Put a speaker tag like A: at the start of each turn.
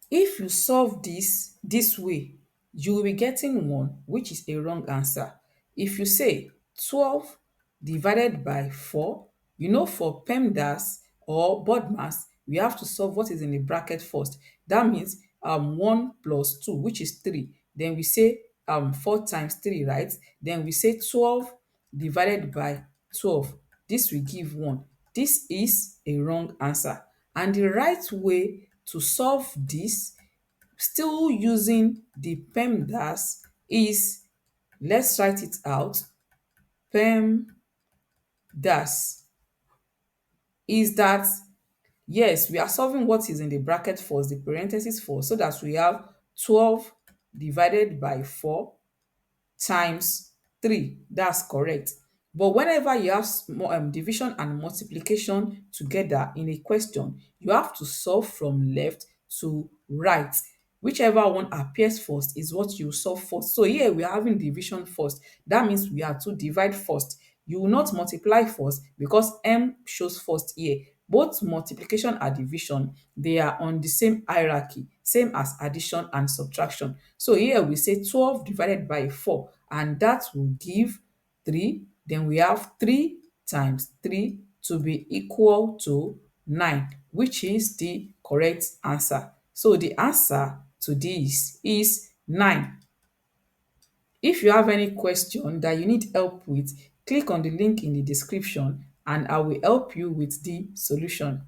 A: If you solve this way, you will be getting 1, which is a wrong answer. If you say 12 divided by 4, for PEMDAS or board mass, we have to solve what is in the bracket first. That means 1 plus 2, which is 3. Then we say 4 times 3, right? Then we say 12 divided by 12. This will give 1. This is a wrong answer. And the right way to solve this, still using the PEMDAS, is, let's write it out. PEMDAS is that, yes, we are solving what is in the bracket first, the parenthesis first, so that we have 12 divided by 4 times 3. That's correct. But whenever you have division and multiplication together in a question, you have to solve from left to right. Whichever one appears first is what you solve first. So here we are having division first. That means we are to divide first. You will not multiply first because M shows first here. Both multiplication and division, they are on the same hierarchy, same as addition and subtraction. So here we say 12 divided by 4, and that will give 3. Then we have 3 times 3 to be equal to 9, which is the correct answer. So the answer to this is 9. If you have any question that you need help with, click on the link in the description and I will help you with the solution.